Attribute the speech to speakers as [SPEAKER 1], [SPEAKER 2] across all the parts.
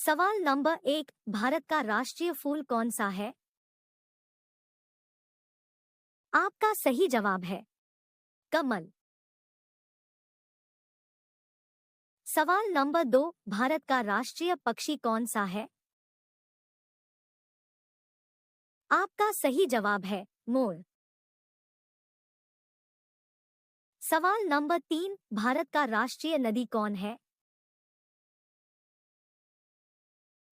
[SPEAKER 1] सवाल नंबर 1, भारत का राष्ट्रीय फूल कौन सा है? आपका सही जवाब है कमल। सवाल नंबर 2, भारत का राष्ट्रीय पक्षी कौन सा है? आपका सही जवाब है मोर। सवाल नंबर 3, भारत का राष्ट्रीय नदी कौन है?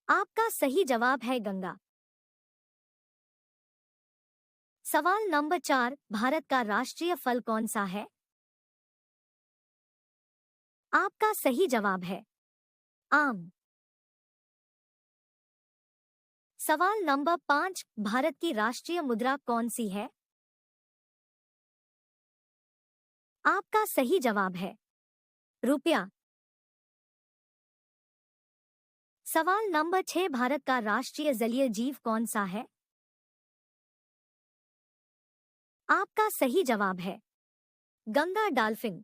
[SPEAKER 1] आपका सही जवाब है गंगा। सवाल नंबर 4, भारत का राष्ट्रीय फल कौन सा है? आपका सही जवाब है आम। सवाल नंबर 5, भारत की राष्ट्रीय मुद्रा कौन सी है? आपका सही जवाब है रुपया। सवाल नंबर 6, भारत का राष्ट्रीय जलीय जीव कौन सा है? आपका सही जवाब है गंगा डॉल्फिन।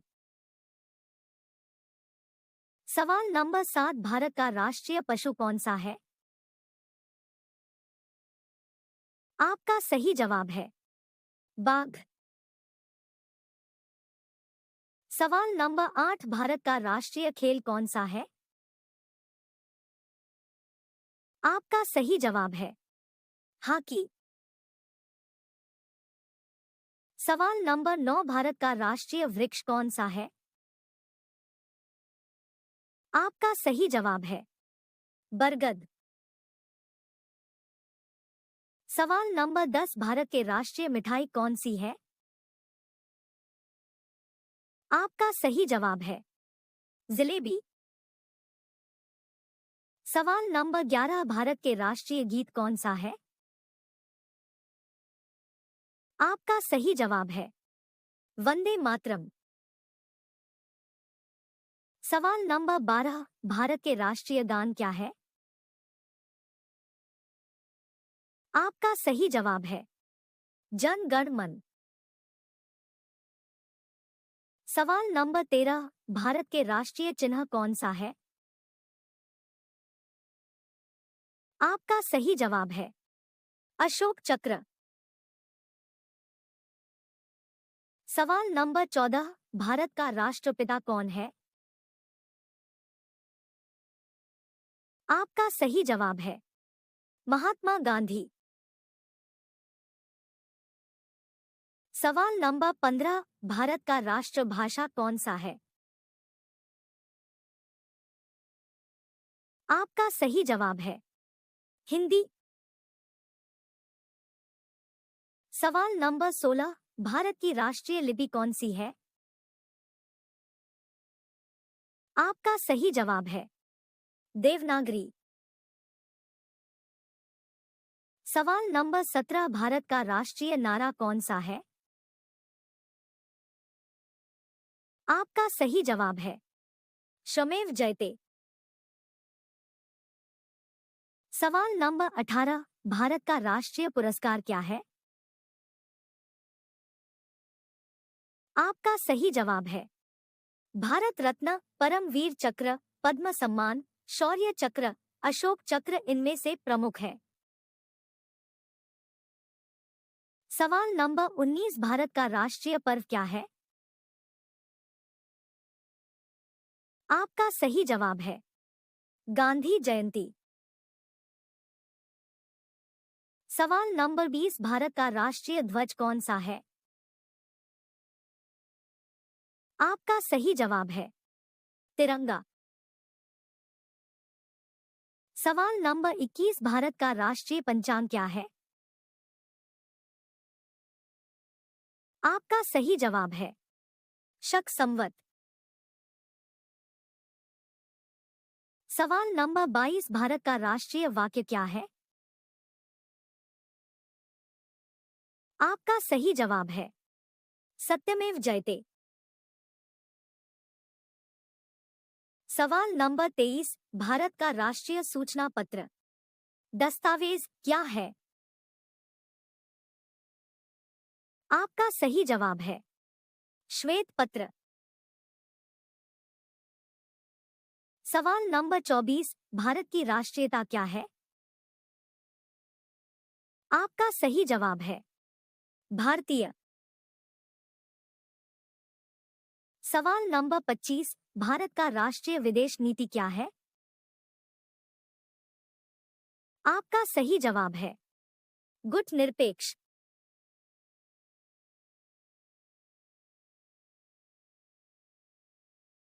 [SPEAKER 1] सवाल नंबर 7, भारत का राष्ट्रीय पशु कौन सा है? आपका सही जवाब है बाघ। सवाल नंबर 8, भारत का राष्ट्रीय खेल कौन सा है? आपका सही जवाब है हॉकी। सवाल नंबर 9, भारत का राष्ट्रीय वृक्ष कौन सा है? आपका सही जवाब है बरगद। सवाल नंबर 10, भारत के राष्ट्रीय मिठाई कौन सी है? आपका सही जवाब है जलेबी। सवाल नंबर 11, भारत के राष्ट्रीय गीत कौन सा है? आपका सही जवाब है वंदे मातरम। सवाल नंबर 12, भारत के राष्ट्रीय गान क्या है? आपका सही जवाब है जन गण मन। सवाल नंबर 13, भारत के राष्ट्रीय चिन्ह कौन सा है? आपका सही जवाब है अशोक चक्र। सवाल नंबर 14, भारत का राष्ट्रपिता कौन है? आपका सही जवाब है महात्मा गांधी। सवाल नंबर 15, भारत का राष्ट्रभाषा कौन सा है? आपका सही जवाब है हिंदी। सवाल नंबर 16, भारत की राष्ट्रीय लिपि कौन सी है? आपका सही जवाब है देवनागरी। सवाल नंबर 17, भारत का राष्ट्रीय नारा कौन सा है? आपका सही जवाब है श्रमेव जयते। सवाल नंबर 18, भारत का राष्ट्रीय पुरस्कार क्या है? आपका सही जवाब है भारत रत्न, परमवीर चक्र, पद्म सम्मान, शौर्य चक्र, अशोक चक्र इनमें से प्रमुख है। सवाल नंबर 19, भारत का राष्ट्रीय पर्व क्या है? आपका सही जवाब है गांधी जयंती। सवाल नंबर 20, भारत का राष्ट्रीय ध्वज कौन सा है? आपका सही जवाब है तिरंगा। सवाल नंबर 21, भारत का राष्ट्रीय पंचांग क्या है? आपका सही जवाब है शक संवत। सवाल नंबर 22, भारत का राष्ट्रीय वाक्य क्या है? आपका सही जवाब है सत्यमेव जयते। सवाल नंबर 23, भारत का राष्ट्रीय सूचना पत्र दस्तावेज क्या है? आपका सही जवाब है श्वेत पत्र। सवाल नंबर 24, भारत की राष्ट्रीयता क्या है? आपका सही जवाब है भारतीय। सवाल नंबर 25, भारत का राष्ट्रीय विदेश नीति क्या है? आपका सही जवाब है गुटनिरपेक्ष।